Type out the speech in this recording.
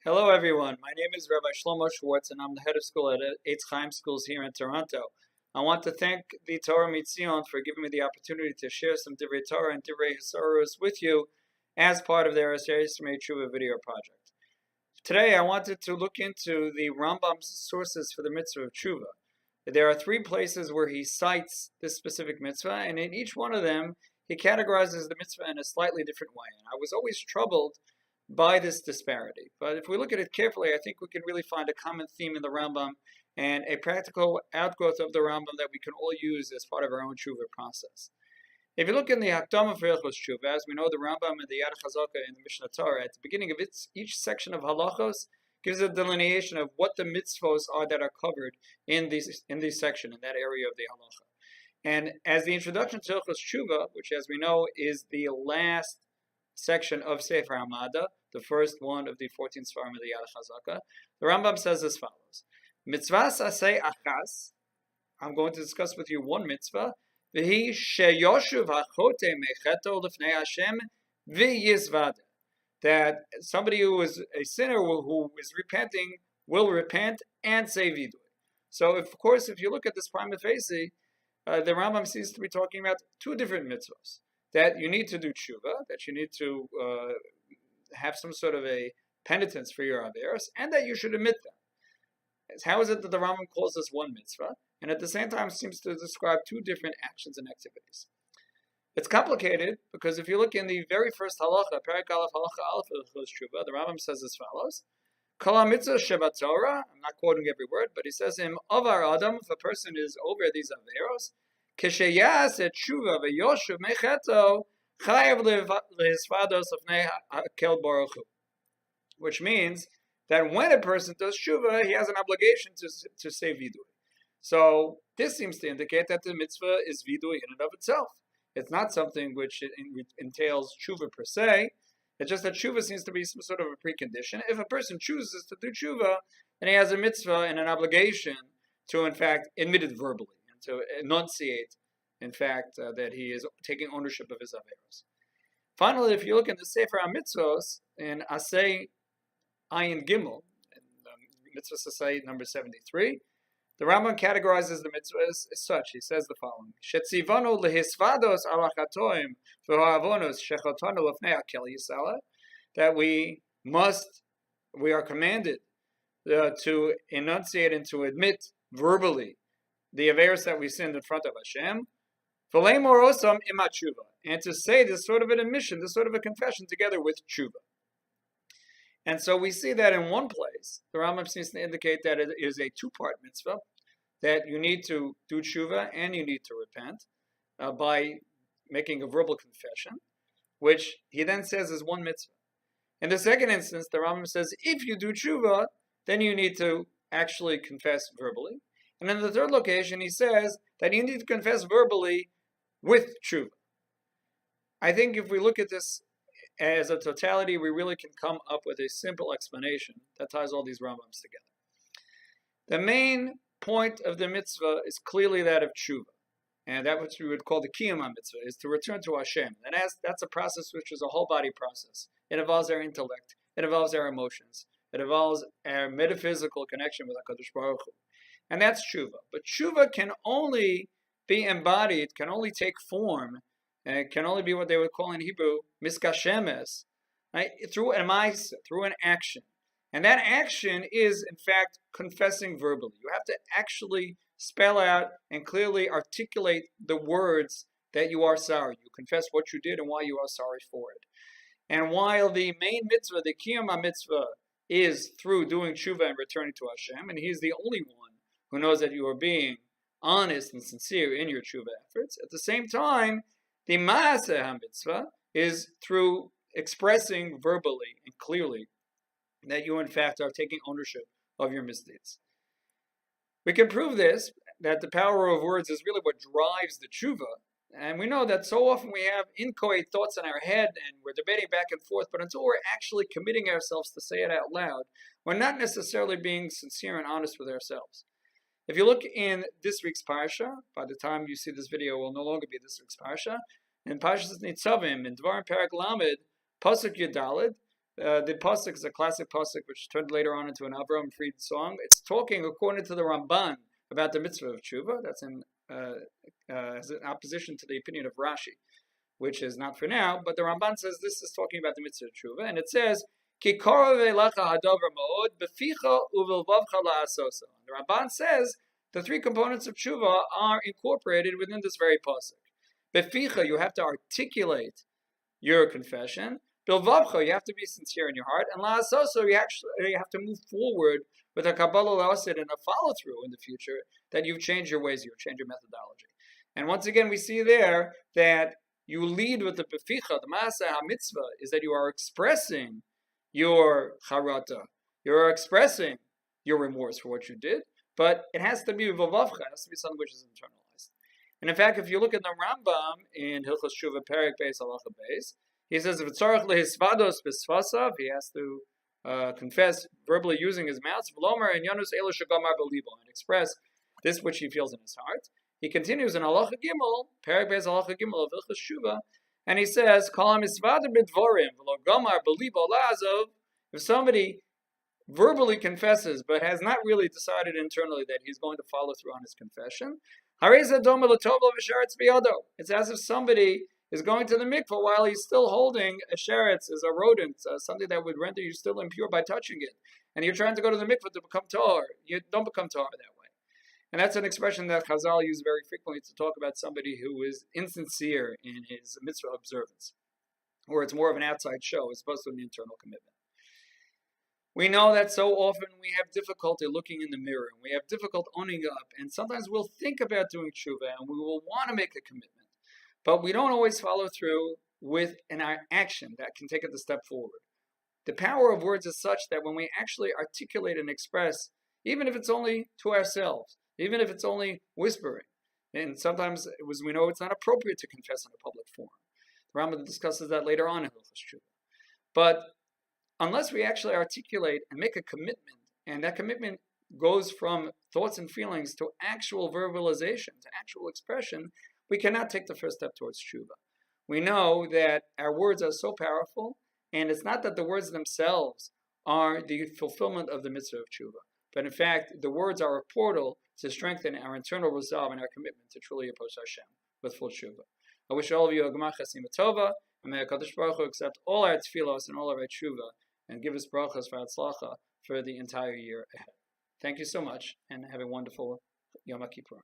Hello everyone, my name is Rabbi Shlomo Schwartz and I'm the head of school at Eitz Chaim schools here in Toronto. I want to thank the Torah MiTzion for giving me the opportunity to share some Divrei Torah and Divrei Hisaros with you as part of their Aseret Teshuvah video project. Today I wanted to look into the Rambam's sources for the Mitzvah of Teshuvah. There are 3 places where he cites this specific mitzvah, and in each one of them he categorizes the mitzvah in a slightly different way. And I was always troubled by this disparity. But if we look at it carefully, I think we can really find a common theme in the Rambam and a practical outgrowth of the Rambam that we can all use as part of our own Teshuvah process. If you look in the Hakdama for Hilchos Teshuvah, as we know, the Rambam and the Yad HaChazaka in the Mishnah Torah, at the beginning of each section of halachos, gives a delineation of what the mitzvos are that are covered in this section, in that area of the halacha. And as the introduction to Hilchos Teshuvah, which as we know is the last section of Sefer Hamada, the first one of the 14 Svarim of the Yad HaChazaka, the Rambam says as follows: Mitzvah asay achas. I'm going to discuss with you one mitzvah. V'hi sheyoshuv hachote mecheto lifnei Hashem v'yizvada. That somebody who is a sinner who is repenting will repent and say vidui. So, of course, if you look at this prima facie, the Rambam seems to be talking about 2 different mitzvahs. That you need to do teshuvah, that you need to have some sort of a penitence for your averos, and that you should admit them. How is it that the Rambam calls this one mitzvah, and at the same time seems to describe 2 different actions and activities? It's complicated, because if you look in the very first halacha, Perek Aleph Halacha Aleph of Teshuvah, the Rambam says as follows: Kol mitzvah sheba Torah, I'm not quoting every word, but he says in Avar Adam, if a person is over these averos, Kisheyas et Teshuvah v'yoshuv mecheto chayav lehisvados lefnei hakel baruch hu. Which means that when a person does Teshuvah, he has an obligation to say vidui. So this seems to indicate that the mitzvah is vidui in and of itself. It's not something which entails Teshuvah per se. It's just that Teshuvah seems to be some sort of a precondition. If a person chooses to do Teshuvah, then he has a mitzvah and an obligation to, in fact, admit it verbally, to enunciate, in fact, that he is taking ownership of his averos. Finally, if you look in the Sefer HaMitzvos, in Asay Ayin Gimel, in Mitzvah Asay number 73, the Rambam categorizes the mitzvah as such. He says the following: Shetzivanu lehisvados alachatoim v'hoavonos shechotanu lefnei hakel yisala. That we are commanded to enunciate and to admit verbally the averos that we sinned in front of Hashem, and to say this sort of an admission, this sort of a confession together with Teshuvah. And so we see that in one place, the Rambam seems to indicate that it is a 2-part mitzvah, that you need to do Teshuvah and you need to repent by making a verbal confession, which he then says is one mitzvah. In the second instance, the Rambam says if you do Teshuvah, then you need to actually confess verbally. And in the third location, he says that you need to confess verbally with Teshuvah. I think if we look at this as a totality, we really can come up with a simple explanation that ties all these Rambams together. The main point of the mitzvah is clearly that of Teshuvah. And that which we would call the Kiyum mitzvah is to return to Hashem. And that's a process which is a whole body process. It involves our intellect. It involves our emotions. It involves our metaphysical connection with HaKadosh Baruch Hu. And that's Teshuvah. But Teshuvah can only be embodied, can only take form, and it can only be what they would call in Hebrew, miskashemes, right? Through a ma'aseh, through an action. And that action is, in fact, confessing verbally. You have to actually spell out and clearly articulate the words that you are sorry. You confess what you did and why you are sorry for it. And while the main mitzvah, the Kiyum mitzvah, is through doing Teshuvah and returning to Hashem, and He's the only one who knows that you are being honest and sincere in your Teshuvah efforts. At the same time, the Ma'aseh HaMitzvah is through expressing verbally and clearly that you, in fact, are taking ownership of your misdeeds. We can prove this, that the power of words is really what drives the Teshuvah. And we know that so often we have inchoate thoughts in our head and we're debating back and forth, but until we're actually committing ourselves to say it out loud, we're not necessarily being sincere and honest with ourselves. If you look in this week's Parsha, by the time you see this video, it will no longer be this week's Parsha. In Parsha Nitzavim, in Dvarim Perek Lamed, Pasuk Yudalid, The pasuk is a classic pasuk which turned later on into an Avram Fried song. It's talking, according to the Ramban, about the mitzvah of Teshuvah. That's in opposition to the opinion of Rashi, which is not for now. But the Ramban says this is talking about the mitzvah of Teshuvah, and it says, "Ki korov elecha hadavar ma'od beficha uvelvavcha la'asoso." The Ramban says the three components of Teshuvah are incorporated within this very pasuk. Beficha, you have to articulate your confession. Bilvavcha, you have to be sincere in your heart. And la'asoso, you have to move forward with a kabbalah la'asid and a follow-through in the future that you've changed your ways, you've changed your methodology. And once again, we see there that you lead with the beficha, the ma'aseh ha-mitzvah, is that you are expressing your charata. You're expressing your remorse for what you did, but it has to be vavavcha, it has to be something which is internalized. And in fact, if you look at the Rambam in Hilchos Teshuvah, Perek Beis, Halacha Beis, he says, if it's tzarich lehisvados b'sfasav, he has to confess verbally using his mouth, v'lomer and yanus elu shegamar b'libo, and express this which he feels in his heart. He continues in Halacha Gimel, Perek Beis Halacha Gimel of Hilchos Teshuvah, and he says, Kol ha-misvader b'dvorim v'lo gamar b'libo la'azov. If somebody verbally confesses but has not really decided internally that he's going to follow through on his confession, it's as if somebody is going to the mikvah while he's still holding a sheretz, as a rodent, something that would render you still impure by touching it. And you're trying to go to the mikvah to become tahor. You don't become tahor that way. And that's an expression that Chazal use very frequently to talk about somebody who is insincere in his mitzvah observance. Or it's more of an outside show as opposed to an internal commitment. We know that so often we have difficulty looking in the mirror. We have difficulty owning up. And sometimes we'll think about doing teshuvah and we will want to make a commitment. But we don't always follow through with an action that can take it a step forward. The power of words is such that when we actually articulate and express, even if it's only to ourselves, even if it's only whispering, and sometimes, as we know, it's not appropriate to confess in a public forum. The Rambam discusses that later on in Hilchos Teshuvah. But unless we actually articulate and make a commitment, and that commitment goes from thoughts and feelings to actual verbalization, to actual expression, we cannot take the first step towards teshuvah. We know that our words are so powerful, and it's not that the words themselves are the fulfillment of the mitzvah of teshuvah, but in fact, the words are a portal to strengthen our internal resolve and our commitment to truly oppose Hashem with full teshuvah. I wish all of you a gemach chasima tova, and may HaKadosh Baruch Hu accept all our tefillos and all of our teshuvah, and give us brachas for hatzlacha for the entire year ahead. Thank you so much, and have a wonderful Yom Kippur.